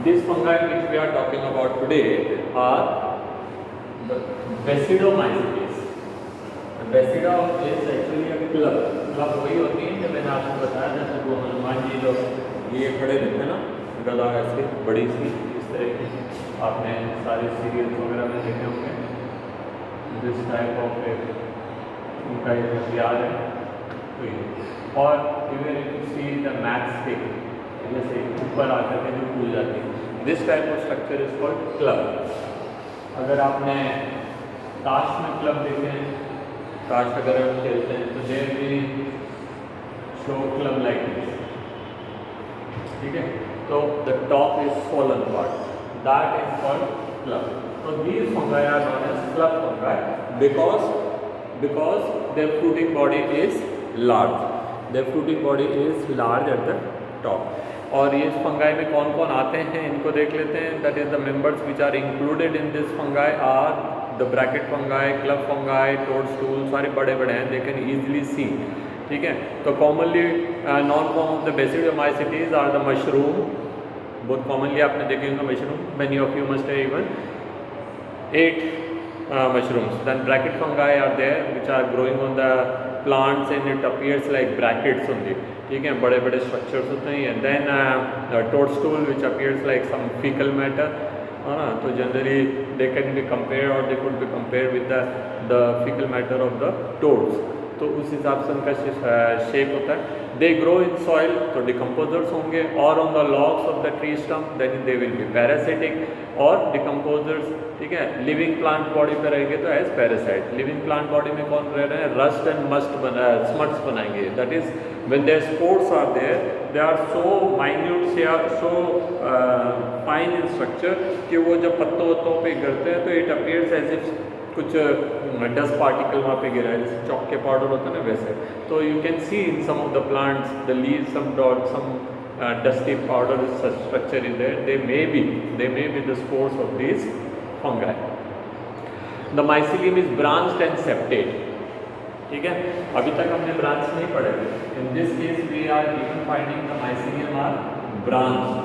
This fungi which we are talking about today are the Basidomycetes. The Basida is actually a club. club वही होती है जब मैंने आपको बताया जैसे वो हनुमान जी लोग ये खड़े रहते हैं ना, गदा ऐसे बड़ी सी इस तरह की, आपने सारे सीरियल्स वगैरह में देखे होंगे दिस टाइप ऑफ उनका ये हथियार है। तो ये और even if you see the match stick जैसे ऊपर आकर के जो फूल जाती है, this type of structure is called club. अगर आपने ताश में क्लब देखे हैं, ताश अगर हम खेलते हैं तो देयर भी शो क्लब लाइक दिस, ठीक है। तो the top is fallen part, that is called club. So these fungi are known as club fungi because their fruiting body is large. Their fruiting body is large at the top. और ये fungi में कौन कौन आते हैं इनको देख लेते हैं। That is the members which are included in this fungi are the bracket fungi, club fungi, toadstool, सारे बड़े बड़े हैं, they can easily see, ठीक है। तो commonly known form of the Basidomycetes are the mushroom, बहुत commonly आपने देखे होंगे mushroom, many of you must have even 8 mushrooms. Then bracket fungi are there which are growing on the plants and it appears like brackets only, ठीक है, बड़े बड़े structures होते हैं। And then toadstool which appears like some fecal matter, तो generally they can be compared or they could be compared with the fecal matter of the toads, तो उस हिसाब से उनका शेप होता है। दे ग्रो इन सॉइल, तो decomposers होंगे, और on the logs of the tree stump then they will be parasitic और डिकम्पोजर्स, ठीक है। लिविंग प्लांट बॉडी पे रहेंगे तो as parasite. Living plant body में कौन रह रहे हैं, रस्ट एंड स्मट्स बनाएंगे, that is when their spores are there they are so minute, they are so fine in structure कि वो जब पत्तों पे गिरते हैं तो इट अपीयर्स एज इफ कुछ डस्ट पार्टिकल वहाँ पे गिरा है, जैसे चॉक के पाउडर होता है ना वैसे। तो you can see in some of the plants the leaves some dot some dusty powder structure is there, they may be the spores of these fungi. The mycelium is branched and septate, ठीक है। अभी तक हमने branch नहीं पढ़े थे। In this case we are even finding the mycelium are branched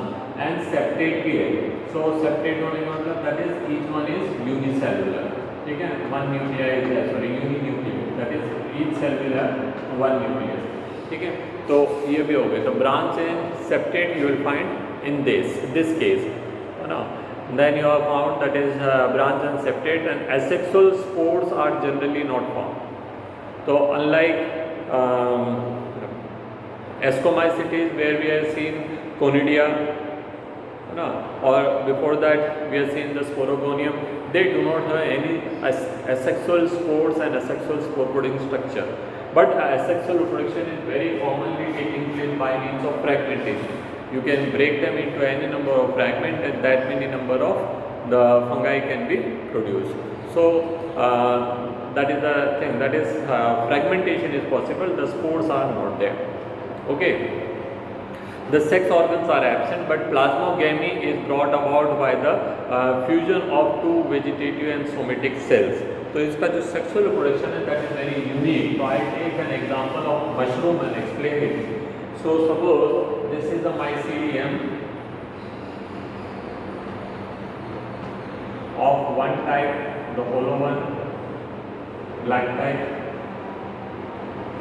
and septate भी है। So septate होने का मतलब that is each one is unicellular, ठीक है। one nuclei is there, sorry uninucleate, that is each cell will have one nucleus, ठीक है। तो ये भी हो गए। तो branch and septate you will find in this case, है ना। Then you have found that is branch and septate and asexual spores are generally not found. तो unlike ascomycetes where we have seen conidia, है ना, और before that we have seen the sporogonium, they do not have any asexual spores and asexual spore producing structure, but asexual reproduction is very commonly taking place by means of fragmentation. You can break them into any number of fragments and that many number of the fungi can be produced. So that is the thing, that is fragmentation is possible, the spores are not there, okay. The sex organs are absent, but plasmogamy is brought about by the fusion of two vegetative and somatic cells. तो इसका जो sexual reproduction है that is very unique. So I take an example of mushroom and explain it. So suppose this is a mycelium of one type, the hollow one, black type.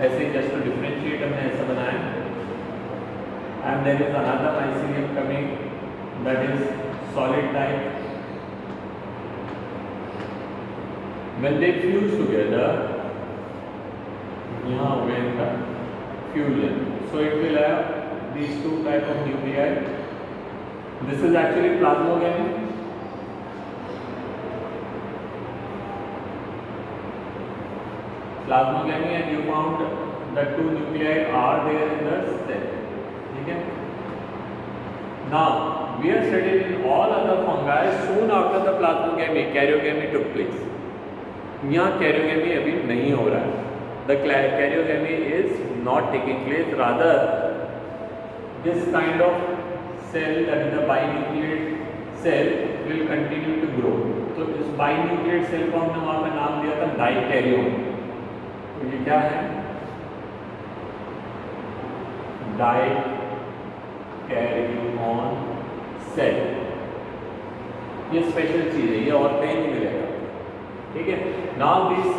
ऐसे just to differentiate हमने ऐसा बनाया। And there is another mycelium coming that is solid type. When they fuse together, यहाँ हो गया इनका fusion. So it will have these two type of nuclei. This is actually plasmogamy. Plasmogamy, and you found that two nuclei are there in the cell. Now we are studying in all other fungi soon after the plasmogamy karyogamy took place. यहाँ karyogamy अभी नहीं हो रहा है, the karyogamy is not taking place, rather this kind of cell, that is the binucleate cell, will continue to grow. तो इस binucleate cell को हमने वहाँ पे नाम दिया था डाइकैरियोन। तो ये क्या है, डाइकैरियोन सेल। ये स्पेशल चीज़ है, ये और कहीं नहीं मिलेगा, ठीक है। नाउ दिस,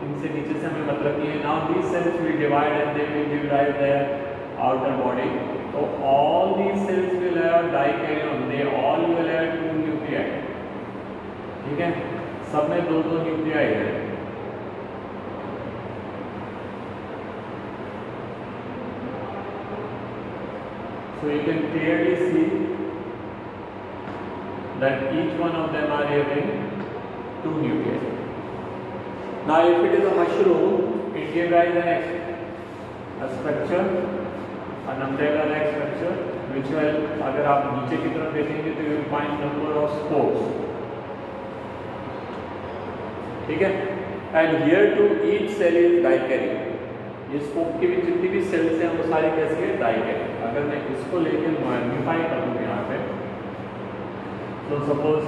इनसे नीचे से हमें मतलब ये, now this cells will divide and they will give rise their outer body. तो all these cells will have dikaryon, they all will have 2 nuclei, ठीक है। सब में 2-2 न्यूक्लियाई है। So you can clearly see that each one of them are having 2 nuclei. Now if it is a mushroom, it gives rise a structure, an umbrella-like structure, which will, अगर आप नीचे की तरफ देखेंगे तो you will find number of spokes, ठीक है। And here too each cell is dikaryon. ये स्पोक की भी जितनी भी सेल्स हैं वो सारी कैसी है, डाइकैरियन। अगर मैं इसको लेकर मैग्नीफाई कर दूँ यहाँ पे, तो suppose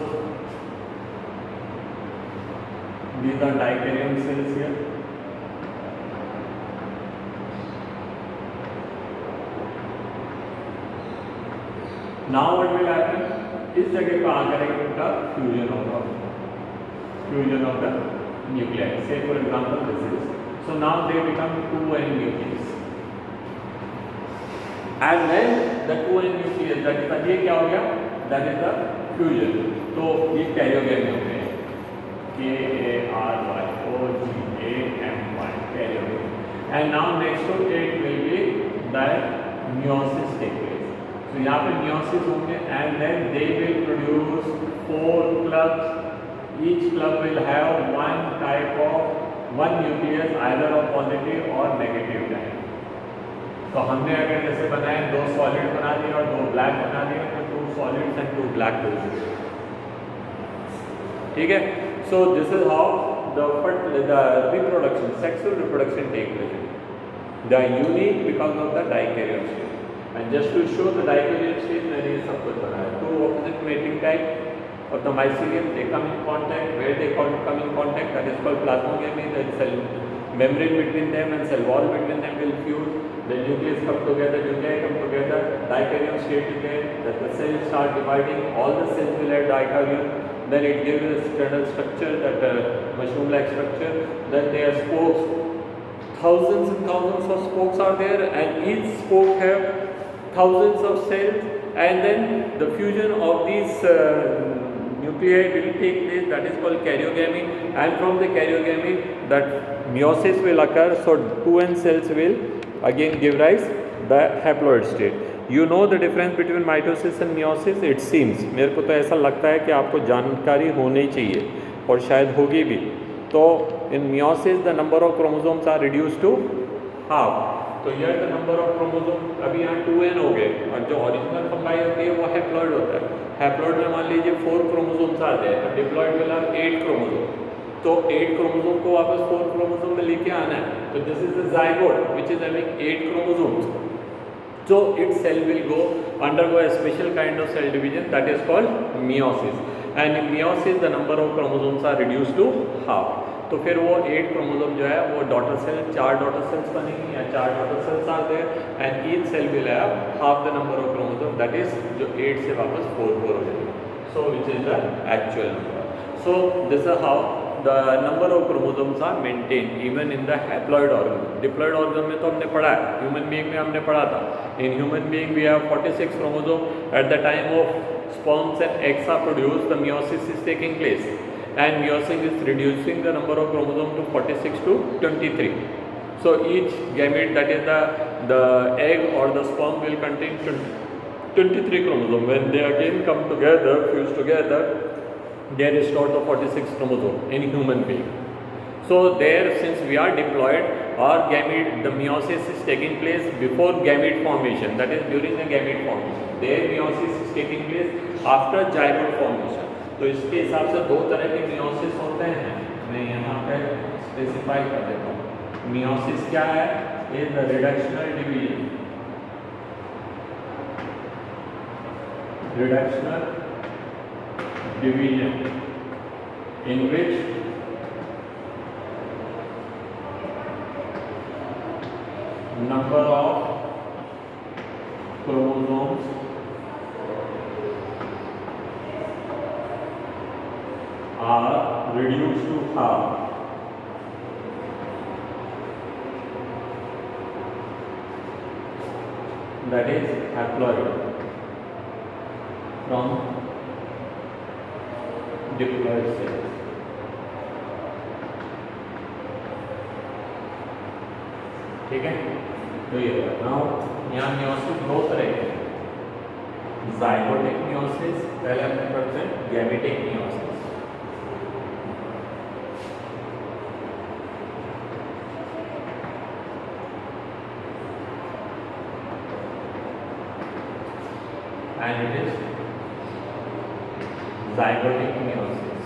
these are dikaryon cells here, now what will happen, इस जगह पर आकर इनका फ्यूजन होगा, फ्यूजन ऑफ द न्यूक्लियाई, से for example this is, so now they become 2n nucleus, and when the 2n nucleus, that is ये क्या हो गया, that is the fusion। तो ये कैरियोगेमी होते हैं, KARYOGAMY, karyogamy. and now next to it will be that meiosis take place। तो यहाँ पे meiosis होंगे and then they will produce 4 clubs, each club will have one nucleus either of positive or negative type। तो हमने अगर जैसे बनाए 2 solid बना दिए और 2 ब्लैक बना दिए, तो 2 सॉलिड्स एंड 2 ब्लैक हो गए, ठीक है। So this is how the reproduction, sexual reproduction take place. They are unique because of the dikaryon stage. And just to show the dikaryon stage, मैंने ये सब कुछ बनाया। 2 opposite mating type of the mycelium, they come in contact, where they come in contact, that is called plasmogamy, the cell membrane between them and cell wall between them will fuse, the nucleus come together, nuclei come together, dikaryon state again, that the cells start dividing, all the cells will have dikaryon, then it gives a external structure, that mushroom-like structure, then there are spokes, thousands and thousands of spokes are there, and each spoke have thousands of cells, and then the fusion of these nuclei will take place, that is called karyogamy, and from the karyogamy that meiosis will occur, so 2n cells will again give rise the haploid state। You know the difference between mitosis and meiosis, it seems, मेरे को तो ऐसा लगता है कि आपको जानकारी होनी चाहिए और शायद होगी भी। तो in meiosis the number of chromosomes are reduced to half, तो यह द नंबर ऑफ क्रोमोसोम अभी यहाँ 2n हो गए, और जो ओरिजिनल फंगाई होती है वो हैप्लॉइड होता है। हैप्लॉइड में मान लीजिए 4 क्रोमोसोम्स आते हैं, तो डिप्लॉइड विल हैव 8 क्रोमोसोम, तो 8 क्रोमोसोम को वापस 4 क्रोमोसोम में लेके आना है, तो this is the zygote which is having 8 chromosomes. So its cell will undergo a special kind of cell division, that is called meiosis, and in meiosis the number of chromosomes are reduced to half। तो फिर वो 8 chromosome जो है वो daughter cell, 4 daughter sales बनेंगी या 4 daughter cells are there, and each cell will have half the number of chromosome, that is जो 8 से वापस 4 हो जाएगी, so which is the actual number. So this is how the number of chromosomes are maintained even in the haploid organ। diploid organ में तो हमने पढ़ा है, human being में हमने पढ़ा था। in human being we have 46 chromosomes। at the time of sperms and eggs are produced, the meiosis is taking place, and meiosis is reducing the number of chromosomes to 46 to 23। so each gamete, that is the egg or the sperm, will contain 23 chromosomes। when they again come together, fuse together, they restore the 46 chromosome in human being। so there, since we are diploid, our gamete, the meiosis is taking place before gamete formation, that is during the gamete formation। their meiosis is taking place after zygote formation। तो इसके हिसाब से 2 तरह के meiosis होते हैं, मैं यहाँ पे स्पेसिफाई कर देता हूँ। meiosis क्या है, is the reductional division, reductional division in which number of chromosomes reduced to half. That is haploid from diploid cells. ठीक है, तो ये नाउ यहाँ मियोसिस दो तरह के, जाइगोटिक मियोसिस, पहले हमने पढ़ते हैं gametic meiosis. And it is zygotic meiosis.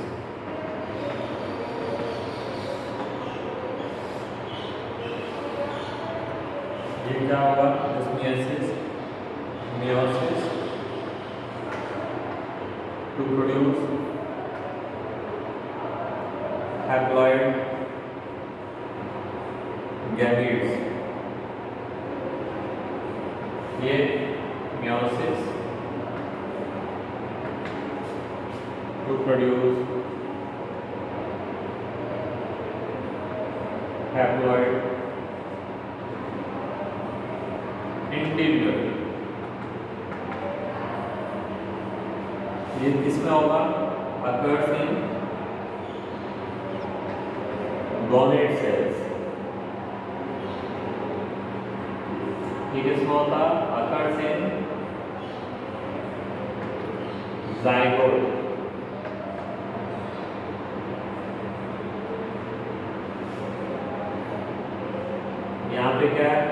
ये क्या होगा? meiosis to produce haploid gametes. ये meiosis to produce haploid individual. ये किसमें होगा? occurs in gonad cells. ये किसमें होता? occurs in zygote. यहाँ पे क्या है?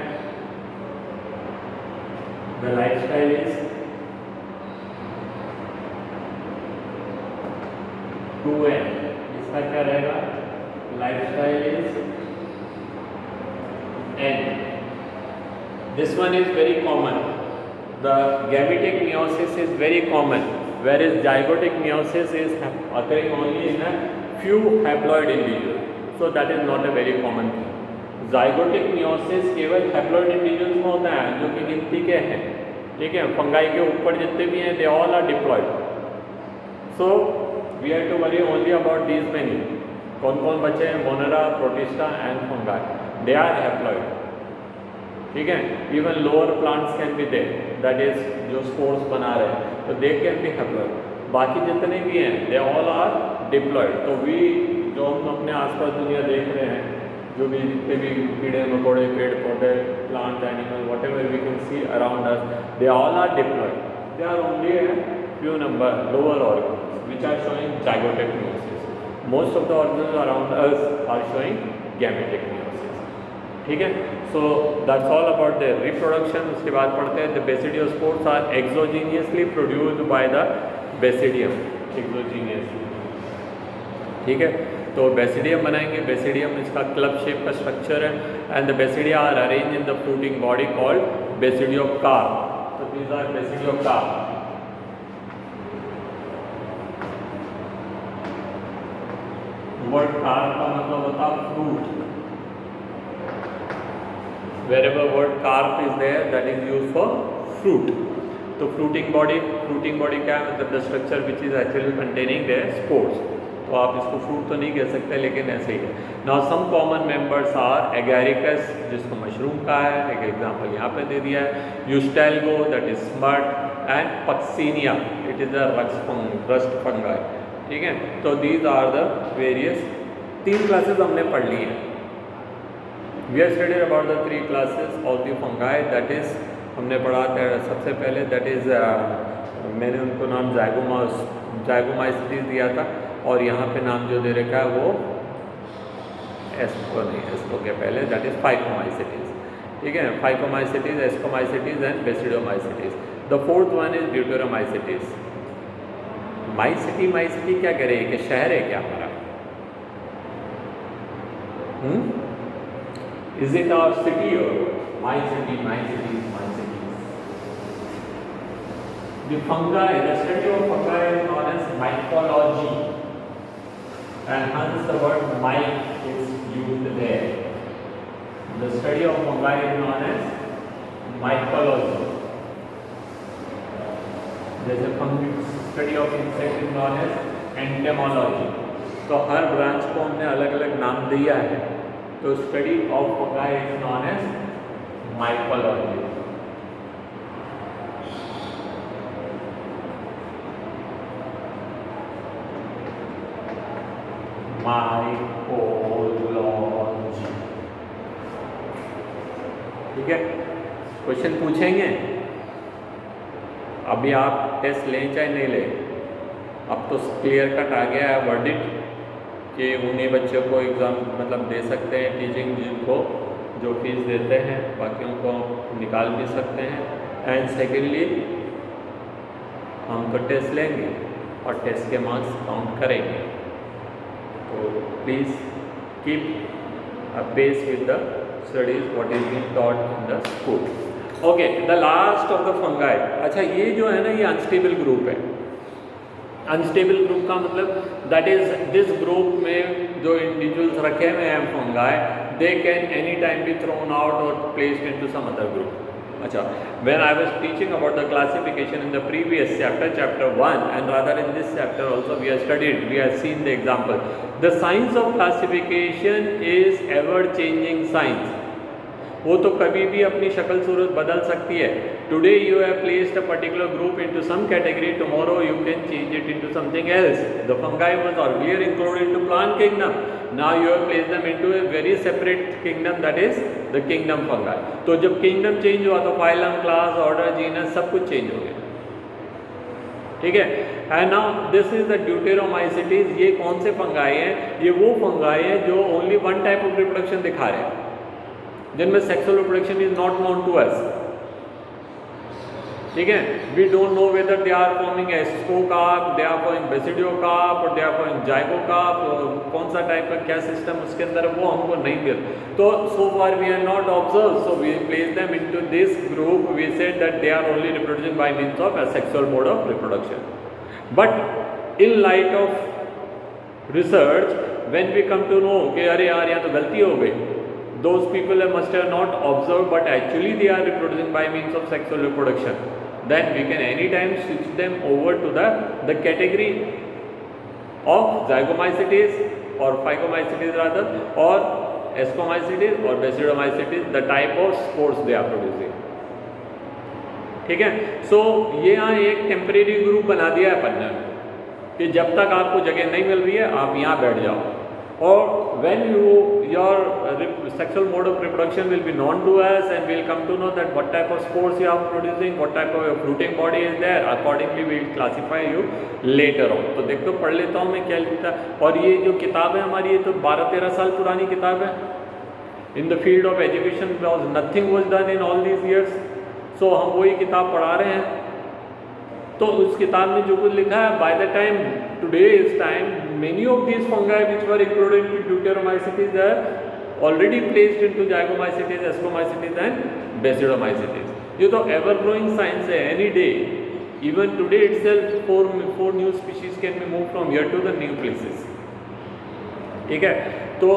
The lifestyle is 2n. इसका क्या रहेगा? Lifestyle is n. This one is very common. The gametic meiosis is very common, whereas zygotic meiosis is occurring only in a few haploid individuals. So that is not a very common thing. Zygotic meiosis केवल haploid individuals में होता है जो कि गिनती के हैं, ठीक है। फंगाई के ऊपर जितने भी हैं they all are diploid, so we have to worry only about these many. कौन कौन बचे हैं? Monera, Protista and fungi, they are haploid, ठीक है। Even lower plants can be there, that is जो स्पोर्स बना रहे हैं, तो दे कैन बी हैप्लॉइड। बाकी जितने भी हैं दे ऑल आर डिप्लॉयड। तो वी जो हम अपने आसपास दुनिया देख रहे हैं, जो भी जितने भी कीड़े मकोड़े, पेड़ पौधे, plant, animal, whatever we can see around us, they all are diploid. They are only a few number lower organs which are showing zygotic meiosis. Most of the organs around us are showing gametic meiosis. ठीक है, so that's all about the reproduction. उसके बाद पढ़ते हैं the basidiospores are exogenously produced by the basidium. exogenously, ठीक है। तो basidium बनाएंगे। बेसिडियम इसका क्लब शेप का स्ट्रक्चर है and the basidia are arrange in the fruiting body called basidiocarp. तो these are basidiocarp. Word carp का मतलब होता है fruit. wherever word carp is there that is used for fruit. तो fruiting body क्या है? मतलब the structure which is actually containing the spores. तो आप इसको फ्रूट तो नहीं कह सकते, लेकिन ऐसे ही है। Now some common members are Agaricus, जिसको मशरूम का है, एक एग्जांपल यहाँ पे दे दिया है। Ustilago that is smut and Puccinia it is a rust fungi, ठीक है। तो these are the various 3 classes हमने पढ़ ली हैं। We are studied about the 3 classes of the fungi. That is हमने पढ़ा था सबसे पहले, दैट इज़ मैंने उनको नाम जाइगोमाइसिटीज दिया था, और यहाँ पे नाम जो दे रखा है वो एस्को के पहले, दैट इज फाइकोमाइसिटीज, ठीक है। Phycomycetes, ascomycetes and basidiomycetes. The 4th one is deuteromycetes. Mycete क्या कह रही है कि शहर है क्या हमारा? इज इट आवर सिटी और mycetes. The fungi, the study of fungi is known as mycology, and hence the word myc is used there. The study of fungi is known as mycology. जैसे study of insect is known as entomology. तो हर branch को हमने अलग अलग नाम दिया है। तो study of fungi is known as mycology. Mycology, ठीक है। क्वेश्चन पूछेंगे, अभी आप टेस्ट लें चाहे नहीं लें, अब तो क्लियर कट आ गया है वर्डिक्ट कि उन्हीं बच्चों को एग्ज़ाम मतलब दे सकते हैं, टीचिंग जिनको जो फीस देते हैं, बाकियों को निकाल भी सकते हैं। एंड सेकेंडली हम तो टेस्ट लेंगे और टेस्ट के मार्क्स काउंट करेंगे। तो please keep pace with the studies what is being taught in the school. Okay, the last of the fungi. अच्छा, ये जो है ना, ये अनस्टेबल ग्रुप है। अनस्टेबल ग्रुप का मतलब दैट इज दिस ग्रुप में जो इंडिविजुअल्स रखे हुए हैं fungi, they can any time be thrown out और placed into some other group. अच्छा, when I was teaching about the classification in the previous chapter, chapter 1, and rather in this chapter also we have studied, we have seen the example. The science of classification is ever changing science. वो तो कभी भी अपनी शक्ल सूरत बदल सकती है। Today you have placed a particular group into some category, tomorrow you can change it into something else. The fungi was earlier included into plant kingdom, now you have placed them into a very separate kingdom, that is the kingdom fungi. तो जब kingdom change हुआ तो phylum, class, order, genus सब कुछ change हो गया, ठीक है। And now this is the deuteromycetes. ये कौन से फंगाई हैं? ये वो फंगाई हैं जो only one type of reproduction दिखा रहे हैं, जिनमें sexual reproduction is not known to us, ठीक है। We don't know whether they are forming ascocarp, they are forming basidiocarp और दे आर फॉर्मिंग जाइगोकार्प, कौन सा टाइप का क्या सिस्टम उसके अंदर है वो हमको नहीं मिलता। तो so far we are not observe, so we place them into this group. We said that they are only reproducing by means of asexual mode of reproduction. But in light of research when we come to know कि अरे यार यहाँ तो गलती हो गई, those people must have not observed but actually they are reproducing by means of sexual reproduction, then we can anytime switch them over to the category of zygomycetes or phaegomycetes rather, or ascomycetes or basidiomycetes, the type of spores they are producing, ठीक है। सो ये यहाँ एक temporary group बना दिया है अपन ने कि जब तक आपको जगह नहीं मिल रही है आप यहाँ बैठ जाओ, or when your sexual mode of reproduction will be known to us and we'll come to know that what type of spores you are producing, what type of fruiting body is there, accordingly we will classify you later on। तो देखो पढ़ लेता हूँ मैं क्या लिखता है। और ये जो किताब है हमारी, ये तो 12-13 साल पुरानी किताब है। In the field of education nothing was done in all these years, so हम वही किताब पढ़ा रहे हैं। तो उस किताब में जो कुछ लिखा है, by the time today is time many of these fungi which were included into deuteromycetes are already placed into zygomycetes, ascomycetes and basidiomycetes। ये तो ever growing science है, any day, even today itself four new species can be moved from here to the new places, ठीक है। तो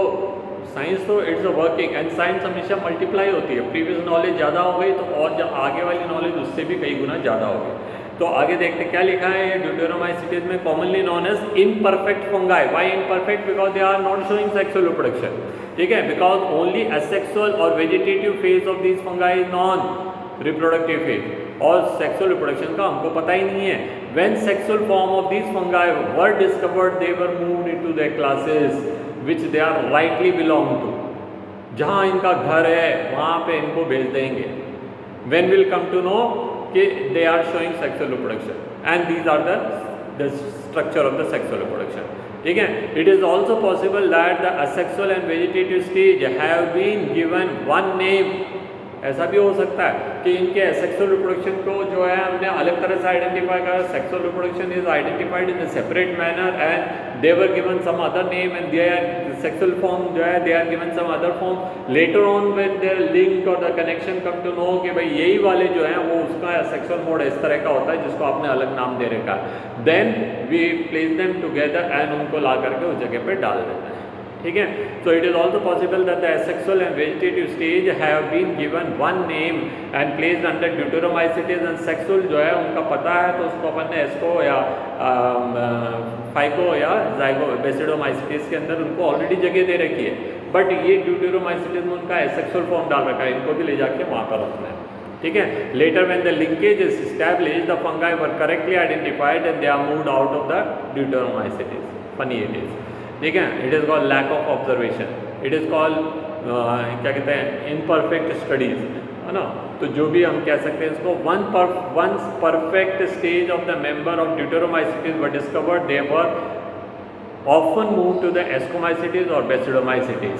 science तो it's a working, and science हमेशा multiply होती है। प्रीवियस नॉलेज ज़्यादा हो गई तो और जब आगे वाली नॉलेज उससे भी कई गुना ज़्यादा हो गई। तो आगे देखते क्या लिखा है ड्यूटेरोमाइसिटीज में, commonly known as imperfect fungi. Why imperfect? Because they are not showing sexual reproduction, ठीक है। बिकॉज ओनली असेक्सुअल और vegetative phase of this fungi is non reproductive phase, और सेक्सुअल रिप्रोडक्शन का हमको पता ही नहीं है। When sexual form of this fungi were discovered, they were moved into their classes which they are rightly belong to. जहाँ इनका घर है वहाँ पे इनको भेज देंगे। When will come to know कि they are showing sexual reproduction, and these are the structure of the sexual reproduction, ठीक है। It is also possible that the asexual and vegetative stage have been given one name। ऐसा भी हो सकता है कि इनके सेक्सुअल रिप्रोडक्शन को जो है हमने अलग तरह से आइडेंटिफाई करा। Sexual reproduction is identified in a separate manner and they were given some other name, and their sexual form जो है they are given some other form. Later on when their link और the connection come to know कि भाई यही वाले जो हैं वो उसका सेक्सुअल मोड इस तरह का होता है जिसको आपने अलग नाम दे रखा है। Then we place them together and उनको ला करके उस जगह पे डाल देते हैं, ठीक है। So it is also possible that the asexual and vegetative stage have been given one name and placed under deuteromycetes, and sexual जो है उनका पता है तो उसको अपन ने एस्को या फाइको या जाइगो बेसिडोमाइसिटीज के अंदर उनको ऑलरेडी जगह दे रखी है, बट ये ड्यूटेरोमाइसिटीज में उनका एसेक्सुअल फॉर्म डाल रखा है, इनको भी ले जाके वहाँ पर रखना है, ठीक है। Later when the linkage is established the fungi were correctly identified and they are moved out of the deuteromycetes. Funny it is, ठीक है। It is called lack of observation, it is called क्या कहते हैं imperfect studies, है ना। तो जो भी हम कह सकते हैं इसको once perfect stage of the member of deuteromycetes were discovered, they were often move to the ascomycetes और बेसिडोमाइसिटीज,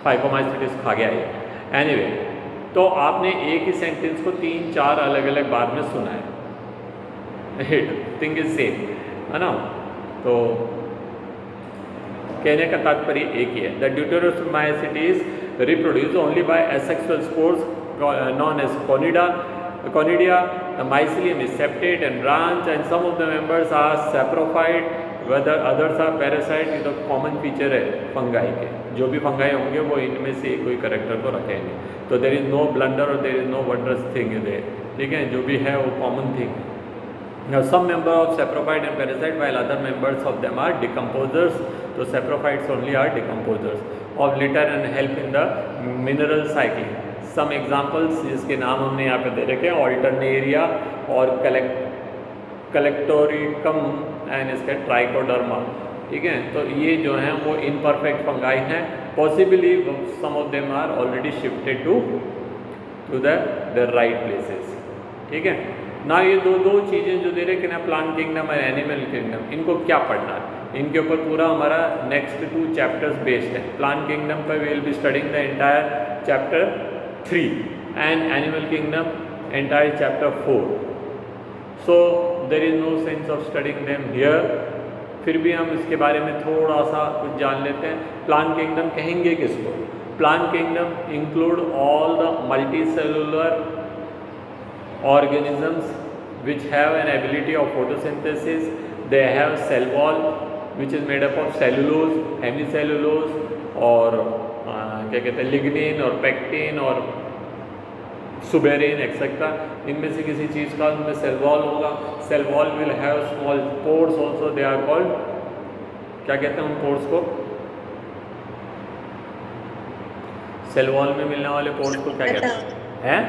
फाइकोमाइसिटीज खा गया ये। एनीवे, तो आपने एक ही सेंटेंस को 3-4 अलग अलग बार में सुना है, थिंग इज सेम, है ना। तो कहने का तात्पर्य एक ही है, the deuteromycetes reproduce only by asexual spores known as conidia. The mycelium is septate and branch, and some of the members are saprophyte, whether others are parasite. ये तो कॉमन फीचर है फंगाई के, जो भी फंगाई होंगे वो इनमें से कोई करेक्टर को रखेंगे, तो देयर इज़ नो ब्लंडर और there is no wondrous thing there, ठीक है। जो भी है वो कॉमन थिंग है। Now some member of saprophyte and parasite, while other members of them are decomposers. So saprophytes only are decomposers of litter and help in the mineral cycling. Some examples जिसके नाम हमने यहाँ पे दे रखे हैं, Alternaria और कलेक्टोरिकम and इसके trichoderma, ठीक है। तो ये जो हैं वो इनपरफेक्ट फंगाई हैं, possibly some of them are already shifted to the right places, ठीक है ना। ये दो चीज़ें जो दे रहे कि ना, प्लांट किंगडम और एनिमल किंगडम, इनको क्या पढ़ना है, इनके ऊपर पूरा हमारा नेक्स्ट 2 चैप्टर्स बेस्ड है। प्लांट किंगडम पर we will be studying the entire chapter 3 and animal kingdom entire chapter 4। So there is no sense of studying them here, फिर भी हम इसके बारे में थोड़ा सा कुछ जान लेते हैं। प्लांट किंगडम कहेंगे किसको? Plant kingdom include all the multi cellular organisms which have an ability of photosynthesis. They have cell wall which is made up of cellulose, hemicellulose और क्या कहते हैं लिग्निन और पेक्टिन और सुबेरिन एक्सेट्रा। इनमें से किसी चीज़ का उनमें सेल वॉल होगा। Cell wall will have small pores also, they are called, क्या कहते हैं उन पोर्स को? सेल वॉल में मिलने वाले पोर्स को क्या कहते हैं?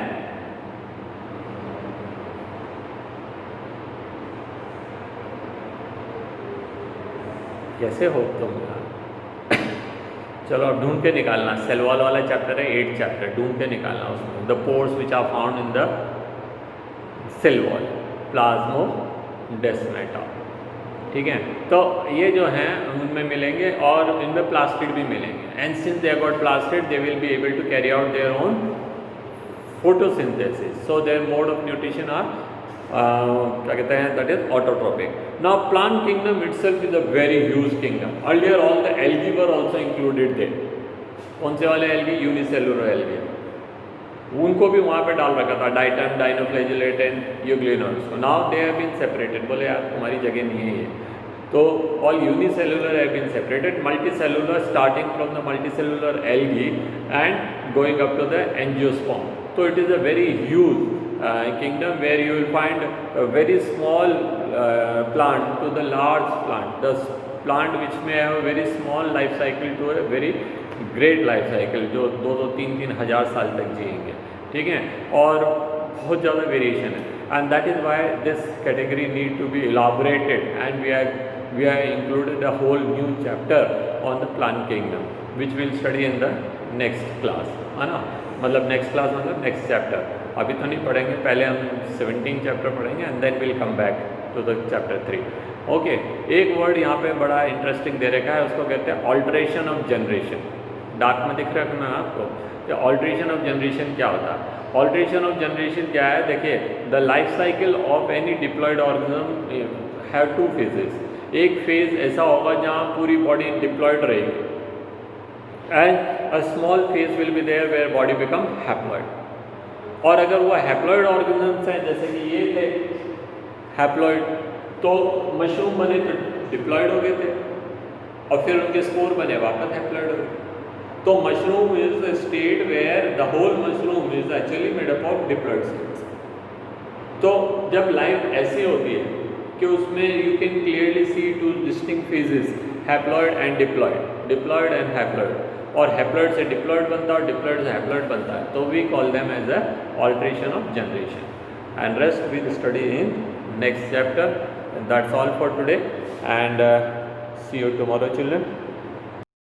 कैसे हो तुम यार? चलो अब ढूंढ के निकालना। सेल वॉल वाला चैप्टर है 8 चैप्टर, ढूंढ के निकालना उसमें। The pores which are found in the cell wall, plasmodesmata, ठीक है। तो ये जो हैं उनमें मिलेंगे और इनमें प्लास्टिड भी मिलेंगे। And since they got plastid they will be able to carry out their own photosynthesis, so their mode of nutrition are क्या कहते हैं, that is autotrophic. Now plant kingdom itself is a very huge kingdom. Earlier all the algae were also included there. कौन से वाले algae? Unicellular algae, उनको भी वहाँ पे डाल रखा था, diatom, dinoflagellate and euglenoids. Now they have been separated, बोले यार तुम्हारी जगह नहीं है ये, तो all unicellular have been separated, multicellular starting from the multicellular algae and going up to the angiosperm. तो it is a very huge kingdom where you will find a very small plant to the large plant, the plant which may have a very small life cycle to a very great life cycle, जो 2-3 हज़ार साल तक जिएंगे, ठीक है। और बहुत ज़्यादा वेरिएशन है, and that is why this category need to be elaborated, and we are included a whole new chapter on the plant kingdom which we'll study in the next class, है ना। मतलब नेक्स्ट क्लास मतलब next chapter, अभी तो नहीं पढ़ेंगे, पहले हम 17 चैप्टर पढ़ेंगे and then will come back to the chapter 3। Okay, एक वर्ड यहाँ पे बड़ा इंटरेस्टिंग दे रखा है, उसको कहते हैं ऑल्ट्रेशन ऑफ जनरेशन। डार्क में दिख रहा है ना आपको कि ऑल्ट्रेशन ऑफ जनरेशन क्या होता है। ऑल्ट्रेशन ऑफ जनरेशन क्या है? देखिए, the life cycle of any diploid organism have 2 phases. एक फेज ऐसा होगा जहाँ पूरी बॉडी डिप्लॉयड रहेगी, and a small phase will be there where body become haploid. और अगर वो हैप्लॉयड ऑर्गेनिजम्स हैं, जैसे कि ये थे हैप्लॉयड, तो मशरूम बने तो डिप्लॉयड हो गए थे, और फिर उनके स्पोर बने, वापस हैप्लॉइड हो। तो mushroom is a state where the whole mushroom is actually made up of diploid cells. तो जब लाइफ ऐसी होती है कि उसमें you can clearly see two distinct phases, haploid and diploid, diploid and haploid, और हैप्लॉइड से डिप्लॉइड बनता है और डिप्लॉइड से हैप्लॉइड बनता है, तो we call them as a alteration of generation. And rest we study in next chapter. That's all for today and see you tomorrow, children.